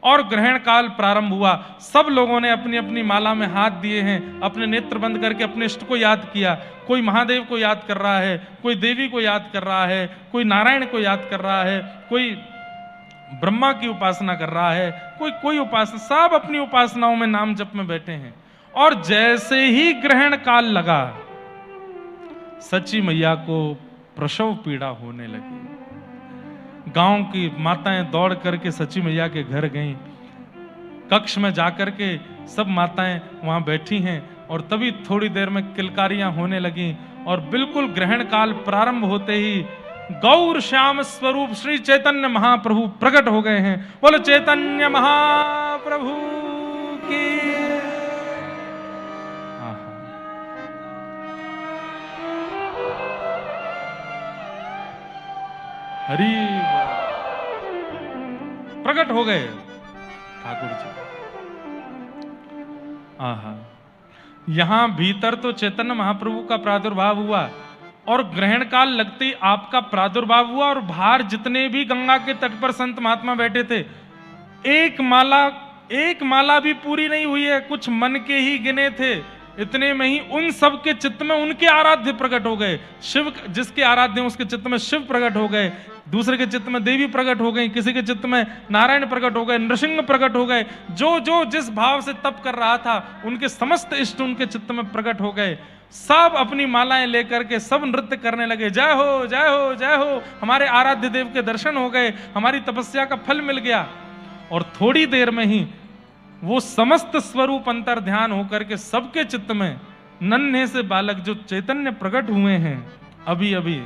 और ग्रहण काल प्रारंभ हुआ। सब लोगों ने अपनी अपनी माला में हाथ दिए हैं, अपने नेत्र बंद करके अपने इष्ट को याद किया। कोई महादेव को याद कर रहा है, कोई देवी को याद कर रहा है, कोई नारायण को याद कर रहा है, कोई ब्रह्मा की उपासना कर रहा है, कोई उपासना, सब अपनी उपासनाओं में नाम जप में बैठे हैं। और जैसे ही ग्रहण काल लगा, सच्ची मैया को प्रसव पीड़ा होने लगी। गांव की माताएं दौड़ करके सच्ची मैया के घर गईं। कक्ष में जाकर के सब माताएं वहां बैठी हैं, और तभी थोड़ी देर में किलकारियां होने लगी। और बिल्कुल ग्रहण काल प्रारंभ होते ही गौर श्याम स्वरूप श्री चैतन्य महाप्रभु प्रकट हो गए हैं। बोलो चैतन्य महाप्रभु की। हरि प्रकट हो गए ठाकुर जी। आहा, यहां भीतर तो चैतन्य महाप्रभु का प्रादुर्भाव हुआ, और ग्रहण काल लगते ही आपका प्रादुर्भाव हुआ। और बाहर जितने भी गंगा के तट पर संत महात्मा बैठे थे, एक माला भी पूरी नहीं हुई है, कुछ मन के ही गिने थे। इतने में ही उन सब के चित्त में उनके आराध्य प्रकट हो गए। शिव जिसके आराध्य उसके चित्त में शिव प्रकट हो गए, दूसरे के चित्त में देवी प्रकट हो गई, किसी के चित्त में नारायण प्रकट हो गए, नृसिंह प्रकट हो गए। जो जो जिस भाव से तप कर रहा था उनके समस्त इष्ट उनके चित्त में प्रकट हो गए। सब अपनी मालाएं लेकर के सब नृत्य करने लगे, जय हो जय हो जय हो, हमारे आराध्य देव के दर्शन हो गए, हमारी तपस्या का फल मिल गया। और थोड़ी देर में ही वो समस्त स्वरूप अंतर ध्यान होकर के सबके चित्त में नन्हे से बालक जो चैतन्य प्रकट हुए हैं अभी अभी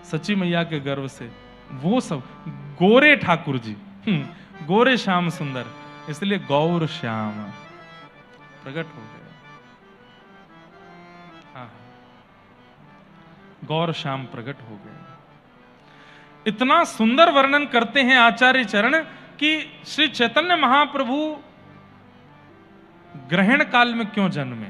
सची मैया के गर्भ से, वो सब गोरे ठाकुर जी, गोरे श्याम सुंदर, इसलिए गौर श्याम प्रकट हो गए। हाँ, गौर श्याम प्रकट हो गए। इतना सुंदर वर्णन करते हैं आचार्य चरण कि श्री चैतन्य महाप्रभु ग्रहण काल में क्यों जन्मे।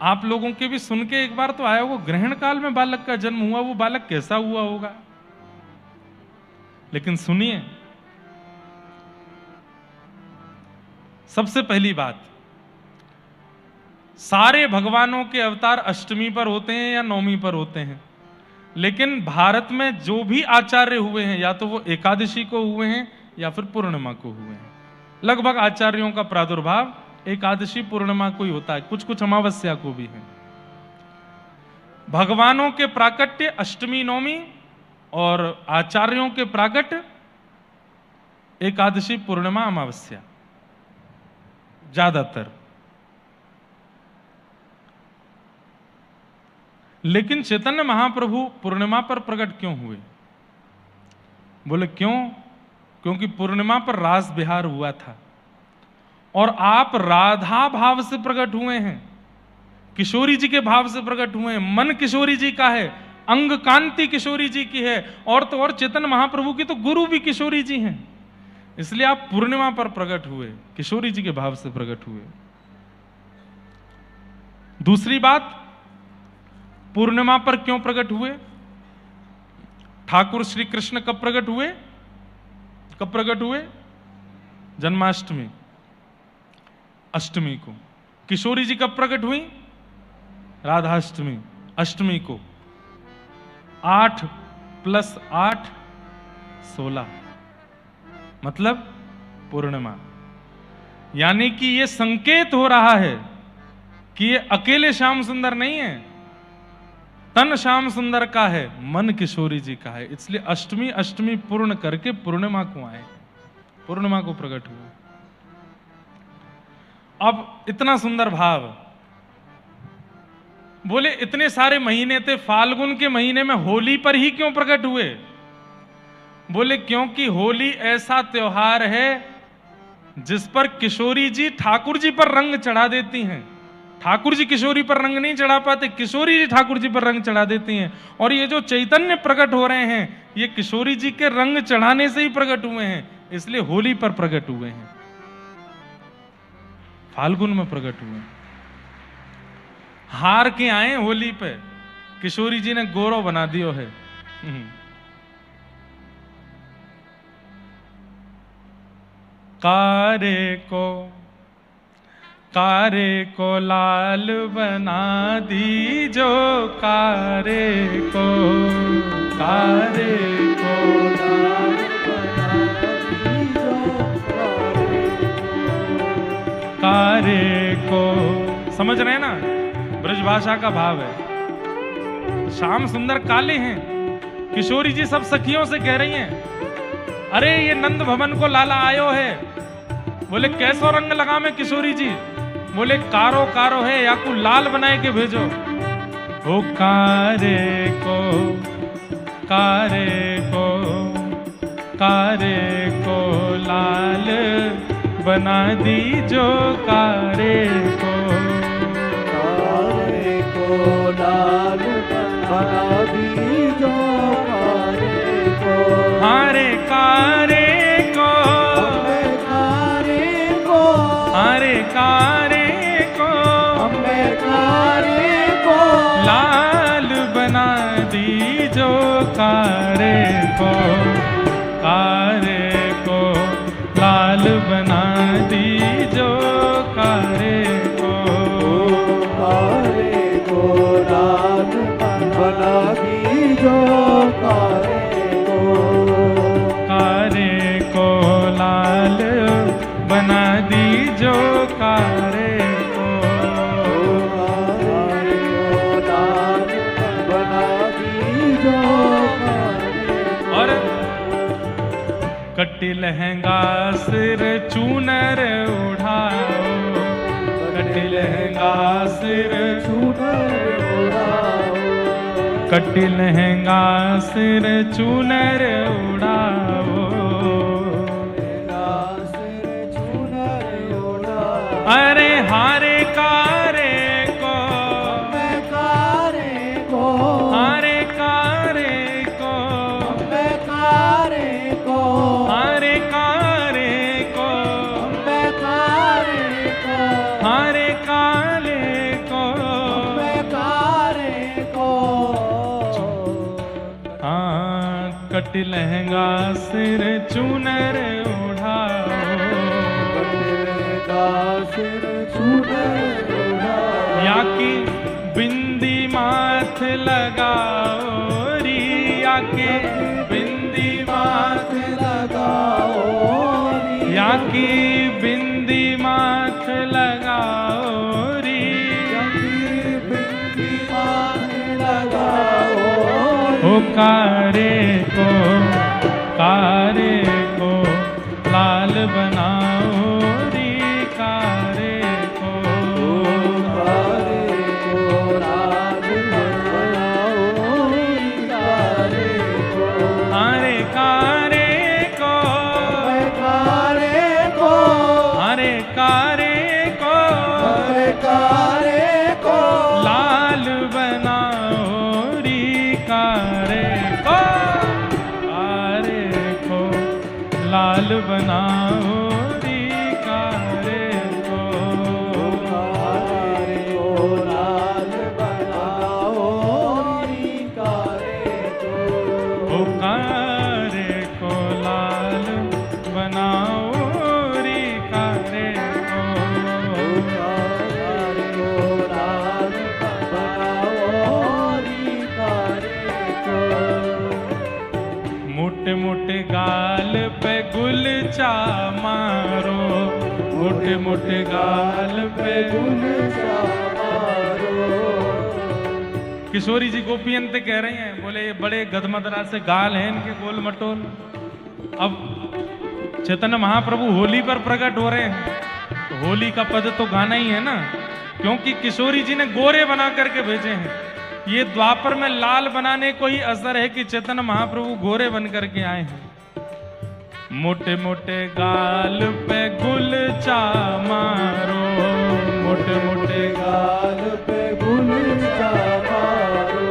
आप लोगों के भी सुन के एक बार तो आया होगा, ग्रहण काल में बालक का जन्म हुआ, वो बालक कैसा हुआ होगा। लेकिन सुनिए, सबसे पहली बात, सारे भगवानों के अवतार अष्टमी पर होते हैं या नवमी पर होते हैं, लेकिन भारत में जो भी आचार्य हुए हैं या तो वो एकादशी को हुए हैं या फिर पूर्णिमा को हुए हैं। लगभग आचार्यों का प्रादुर्भाव एकादशी पूर्णिमा को ही होता है, कुछ कुछ अमावस्या को भी है। भगवानों के प्राकट्य अष्टमी नवमी और आचार्यों के प्राकट्य एकादशी पूर्णिमा अमावस्या ज्यादातर। लेकिन चैतन्य महाप्रभु पूर्णिमा पर प्रकट क्यों हुए? बोले क्यों? क्योंकि पूर्णिमा पर रास विहार हुआ था और आप राधा भाव से प्रकट हुए हैं, किशोरी जी के भाव से प्रकट हुए हैं। मन किशोरी जी का है, अंग कांति किशोरी जी की है, और तो और चैतन्य महाप्रभु की तो गुरु भी किशोरी जी हैं। इसलिए आप पूर्णिमा पर प्रकट हुए, किशोरी जी के भाव से प्रकट हुए। दूसरी बात, पूर्णिमा पर क्यों प्रकट हुए? ठाकुर श्री कृष्ण कब प्रकट हुए? कब प्रकट हुए? जन्माष्टमी, अष्टमी को। किशोरी जी कब प्रकट हुई? राधाष्टमी, अष्टमी को। 8 + 8 16, मतलब पूर्णिमा। यानी कि यह संकेत हो रहा है कि ये अकेले श्याम सुंदर नहीं है, तन श्याम सुंदर का है, मन किशोरी जी का है। इसलिए अष्टमी अष्टमी पूर्ण करके पूर्णिमा को आए, पूर्णिमा को प्रकट हुआ। अब इतना सुंदर भाव, बोले इतने सारे महीने थे, फाल्गुन के महीने में होली पर ही क्यों प्रकट हुए? बोले क्योंकि होली ऐसा त्योहार है जिस पर किशोरी जी ठाकुर जी पर रंग चढ़ा देती हैं। ठाकुर जी किशोरी पर रंग नहीं चढ़ा पाते, किशोरी जी ठाकुर जी पर रंग चढ़ा देती हैं। और ये जो चैतन्य प्रकट हो रहे हैं, ये किशोरी जी के रंग चढ़ाने से ही प्रकट हुए हैं, इसलिए होली पर प्रकट हुए हैं, फाल्गुन में प्रकट हुए। हार के आए होली पे, किशोरी जी ने गौरव बना दियो है। कारे को लाल बना दीजो, कारे को लाल बना दीजो, कारे को। समझ रहे हैं ना, ब्रज भाषा का भाव है। श्याम सुंदर काले हैं, किशोरी जी सब सखियों से कह रही हैं, अरे ये नंद भवन को लाला आयो है। बोले कैसो रंग लगा में किशोरी जी? बोले कारो कारो है, या को लाल बनाए के भेजो। ओ कारे को लाल बना दीजो, कारे को लाल बना दीजो, कारे को। हारे कारे को, हारे कारे को, लाल बना दीजो, कारे को लाल बना दीजो, कारे को। कटी लहंगा सिर चूनर उड़ाओ, कटी लहंगा सिर चूनर उड़ाओ, कटी लहंगा सिर चूनर उड़ाओ, सिर चूनर उड़ाओ। अरे हारे कारे को, मैं कारे को, हारे कारे को, मैं कारे को, हारे कारे को, मैं कारे को, हारे काले को, मैं कारे को। हाँ कटी लहंगा सिर चूनर उड़ाओ, सिर चूनर उड़ाओ। या की बिंदी माथ लगाओ री, या की बिंदी माथ लगाओ, या की बिंदी माथ लगाओ री, बिंदी माथ लगाओ। ओ कारे को, कारे को लाल बनाओ री, कारे को, कारे को लाल बनाओ, कारे को। अरे कारे को, कारे को, अरे कारे को, अरे कारे को लाल बनाओ री, कारे को, कारे को लाल बनाओ री, कारे को, कारे को लाल बनाओ, कारे को। ओ कारे को लाल बनाओ री, कारे को, कारे को लाल बनाओ, कारे को। मोटे मोटे गाल पे गुलचा मारो, मोटे मोटे गाल पे किशोरी जी गोपियंत कह रही हैं, बोले ये बड़े गदमदरा से गाल हैं इनके गोल मटोल। अब चैतन्य महाप्रभु होली पर प्रकट हो रहे हैं, तो होली का पद तो गाना ही है ना, क्योंकि किशोरी जी ने गोरे बना करके भेजे हैं। ये द्वापर में लाल बनाने को ही असर है कि चैतन्य महाप्रभु गोरे बन करके आए हैं। मोटे मोटे गाल पे गुलचा मारो, मोटे मोटे गाल पे गुलचा मारो,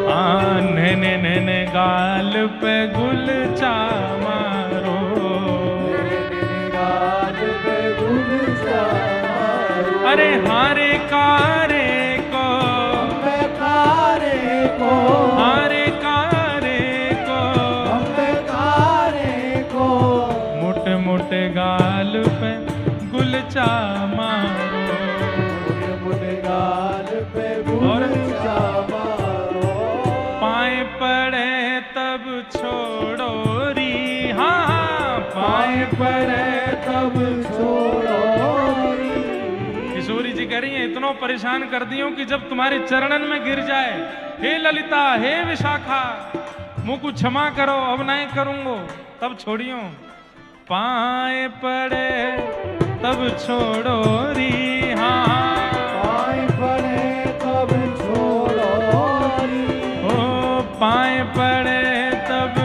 नैने नैने गाल पे गुलचा मारो, गाल पे गुलचा मारो। अरे हारे कारे को, मैं कारे को, हारे कारे को, मैं कारे को। मोटे मोटे गाल पे गुलचा मारो, मोटे मोटे गाल पे गुलचा मारो। पाए पड़े तब छोड़ो री, हाँ पाए पड़े तब छोड़ो। किशोरी जी कह रही हैं, इतना परेशान कर दियो कि जब तुम्हारे चरणन में गिर जाए, हे ललिता हे विशाखा मुझको क्षमा करो, अब नहीं करूंगो, तब छोड़ियो। पाए पड़े तब छोड़ो री, हाँ पाए पड़े तब छोड़ो री, ओ पाए पड़े तब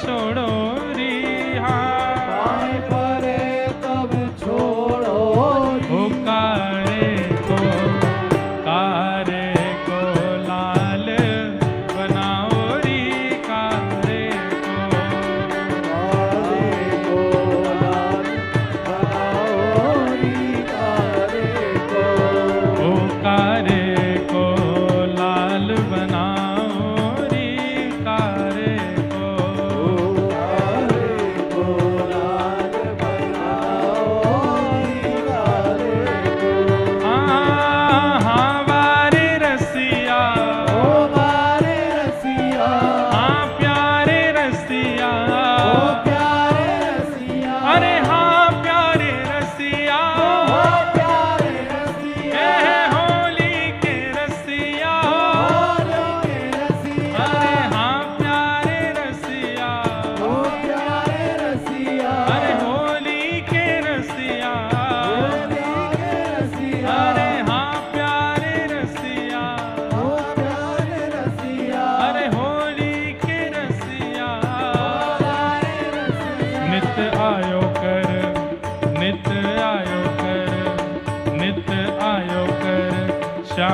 छोड़ो री, हाँ पाए पड़े तब छोड़ो री। ओ कारे को, कारे को लाल बनाओ री, कारे को, कारे को लाल बनाओ री, कारे को।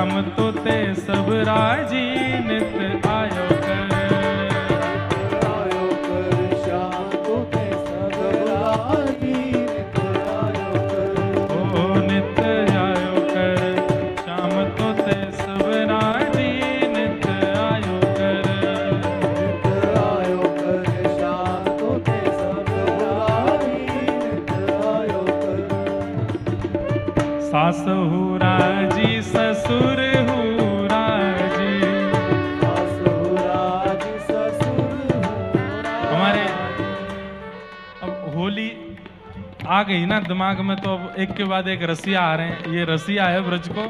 श्याम तो ते सब राजी नित आयो कर। आयो कर श्याम तो ते सब राजी नित आयो कर। ओ नित आयो कर श्याम तो ते सब राजी नित आयो कर। नित आयो कर श्याम तो ते सब राजी नित आयो कर। सास हु राजी ससुर हु राजी। ससुराजी ससुर हमारे अब होली आ गई ना दिमाग में, तो अब एक के बाद एक रसिया आ रहे हैं। ये रसिया है ब्रज को।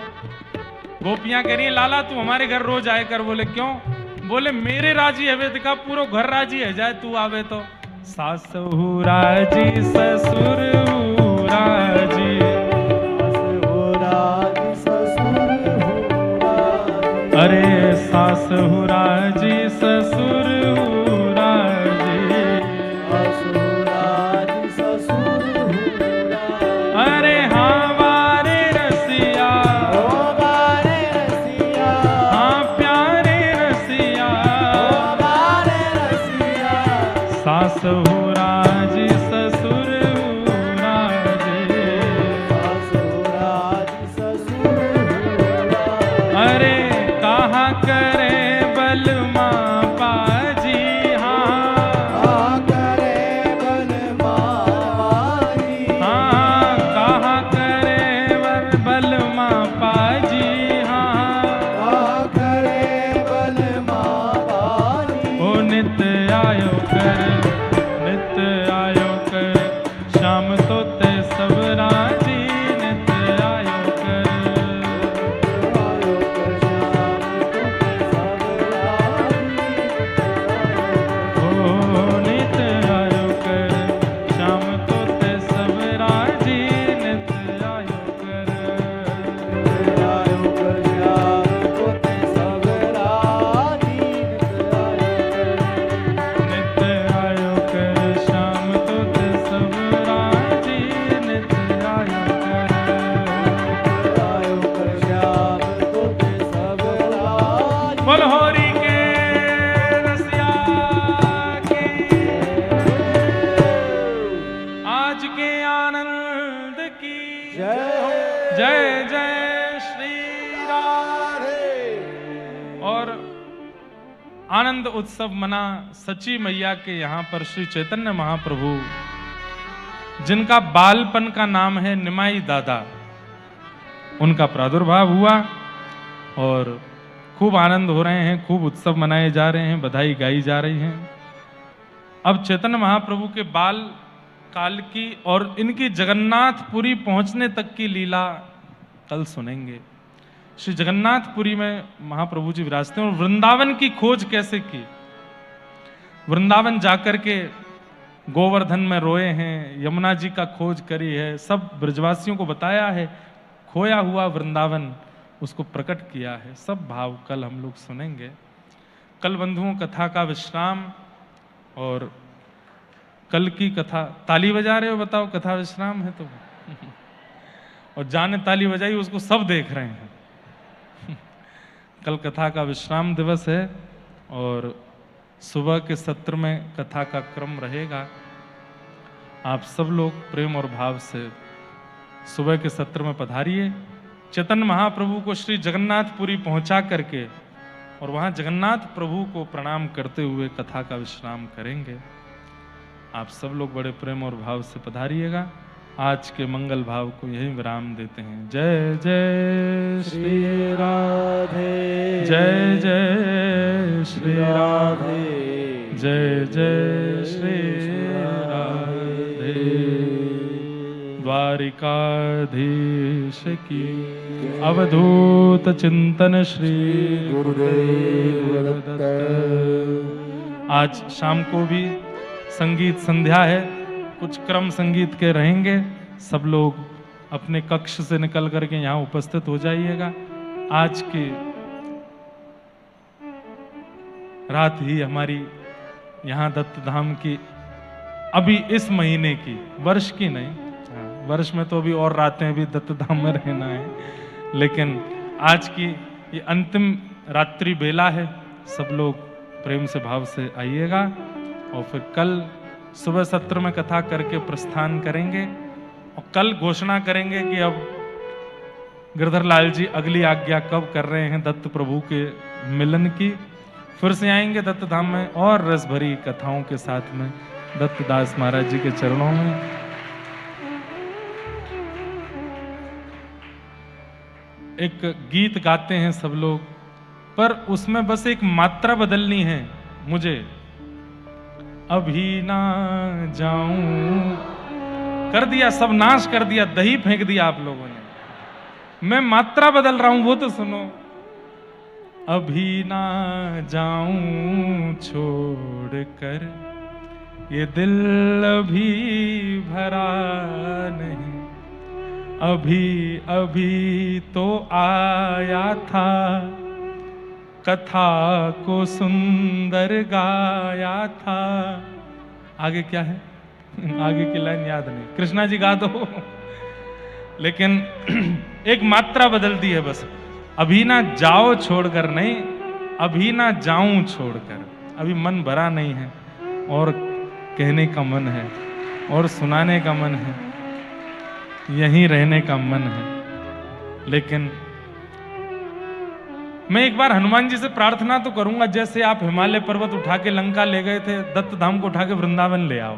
गोपियां कह रही हैं लाला तू हमारे घर रोज आए कर। बोले क्यों? बोले मेरे राजी है का पूरा घर राजी है जाए तू आवे तो। सास हु राजी ससुर हु राजी। ससुराजी ससुर राजी। अरे सास हु राजी ससुर हु राजी। ससुराजी ससुर राजी। अरे हाँ वारे रसिया, ओ बारे रसिया, हाँ प्यारे रसिया। ओ बारे रसिया। सास हु राजी ससुर हु राजी। ससुराजी ससुर राजी। अरे कहाँ करे बलमा पाजी। हाँ करे बलमा बाजी। हाँ कहाँ करे बलमा पाजी। हाँ करे बलमा बाजी। ओ नित आयो कर नित आयो कर श्याम तो ते सब राजी नित आयो कर। आयो कर श्याम तो सब राजी। ओ नित आयो कर श्याम तो ते सब राजी नित आयो कर। आयो कर श्याम तो ते सब राजी। नित आयो कर श्याम तो ते सब राजी नित आयो कर। आयो कर श्याम तो ते सब राजी। बोल होरी के रसिया की, आज के आनंद की जय हो। जय जय श्री राधे। और आनंद उत्सव मना सची मैया के यहाँ पर श्री चैतन्य महाप्रभु, जिनका बालपन का नाम है निमाई दादा, उनका प्रादुर्भाव हुआ और खूब आनंद हो रहे हैं, खूब उत्सव मनाए जा रहे हैं, बधाई गाई जा रही हैं। अब चैतन्य महाप्रभु के बाल काल की और इनकी जगन्नाथपुरी पहुंचने तक की लीला कल सुनेंगे। श्री जगन्नाथपुरी में महाप्रभु जी विराजते हैं और वृंदावन की खोज कैसे की। वृंदावन जाकर के गोवर्धन में रोए हैं, यमुना जी का खोज करी है, सब ब्रजवासियों को बताया है, खोया हुआ वृंदावन उसको प्रकट किया है। सब भाव कल हम लोग सुनेंगे। कल बंधुओं कथा का विश्राम और कल की कथा। ताली बजा रहे हो बताओ, कथा विश्राम है तो। और जाने ताली बजाई उसको सब देख रहे हैं। कल कथा का विश्राम दिवस है और सुबह के सत्र में कथा का क्रम रहेगा। आप सब लोग प्रेम और भाव से सुबह के सत्र में पधारिए। चैतन्य महाप्रभु को श्री जगन्नाथपुरी पहुंचा करके और वहां जगन्नाथ प्रभु को प्रणाम करते हुए कथा का विश्राम करेंगे। आप सब लोग बड़े प्रेम और भाव से पधारिएगा। आज के मंगल भाव को यही विराम देते हैं। जय जय श्री राधे। जय जय श्री राधे। जय जय श्री राधे। द्वारिकाधीश की अवधूत चिंतन श्री गुरुदेव दत्त। आज शाम को भी संगीत संध्या है, कुछ क्रम संगीत के रहेंगे। सब लोग अपने कक्ष से निकल करके यहाँ उपस्थित हो जाइएगा। आज की रात ही हमारी यहाँ दत्त धाम की, अभी इस महीने की, वर्ष की नहीं, वर्ष में तो अभी और रातें भी दत्त धाम में रहना है, लेकिन आज की ये अंतिम रात्रि बेला है, सब लोग प्रेम से भाव से आइएगा और फिर कल सुबह सत्र में कथा करके प्रस्थान करेंगे और कल घोषणा करेंगे कि अब गिरधर लाल जी अगली आज्ञा कब कर रहे हैं दत्त प्रभु के मिलन की। फिर से आएंगे दत्त धाम में और रस भरी कथाओं के साथ में दत्त दास महाराज जी के चरणों में। एक गीत गाते हैं सब लोग, पर उसमें बस एक मात्रा बदलनी है मुझे। अभी ना जाऊं कर दिया, सब नाश कर दिया, दही फेंक दिया आप लोगों ने। मैं मात्रा बदल रहा हूं, वो तो सुनो। अभी ना जाऊं छोड़ कर ये दिल अभी भरा नहीं, अभी अभी तो आया था कथा को सुंदर गाया था। आगे क्या है? आगे की लाइन याद नहीं, कृष्णा जी गा दो। लेकिन एक मात्रा बदल दी है बस। अभी ना जाओ छोड़कर नहीं, अभी ना जाऊं छोड़कर। अभी मन भरा नहीं है और कहने का मन है और सुनाने का मन है, यहीं रहने का मन है। लेकिन मैं एक बार हनुमान जी से प्रार्थना तो करूंगा, जैसे आप हिमालय पर्वत उठा के लंका ले गए थे, दत्त धाम को उठा के वृंदावन ले आओ।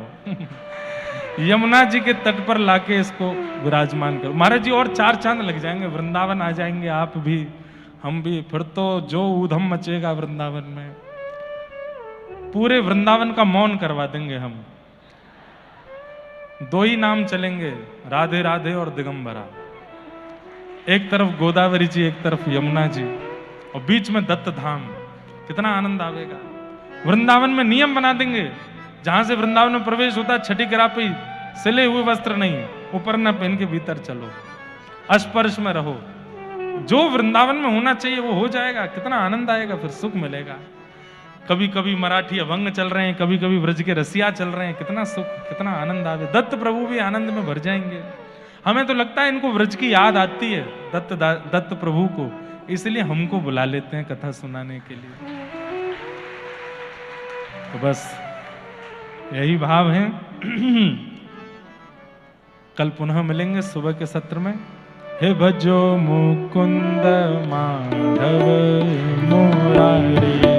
यमुना जी के तट पर लाके इसको विराजमान करो महाराज जी, और 4 चांद लग जाएंगे, वृंदावन आ जाएंगे आप भी हम भी। फिर तो जो ऊधम मचेगा वृंदावन में, पूरे वृंदावन का मौन करवा देंगे हम। 2 ही नाम चलेंगे, राधे राधे और दिगंबरा। एक तरफ गोदावरी जी, एक तरफ यमुना जी, और बीच में दत्त धाम। कितना आनंद आवेगा। वृंदावन में नियम बना देंगे, जहां से वृंदावन में प्रवेश होता है छठी करापी, सिले हुए वस्त्र नहीं, ऊपर न पहन के भीतर चलो, स्पर्श में रहो। जो वृंदावन में होना चाहिए वो हो जाएगा। कितना आनंद आएगा, फिर सुख मिलेगा। कभी कभी मराठी अभंग चल रहे हैं, कभी कभी ब्रज के रसिया चल रहे हैं, कितना सुख, कितना आनंद आवे। दत्त प्रभु भी आनंद में भर जाएंगे। हमें तो लगता है इनको ब्रज की याद आती है, दत्त प्रभु को, इसलिए हमको बुला लेते हैं कथा सुनाने के लिए। तो बस यही भाव है। कल पुनः मिलेंगे सुबह के सत्र में। हे भजो मुकुंद माधव मुरारी।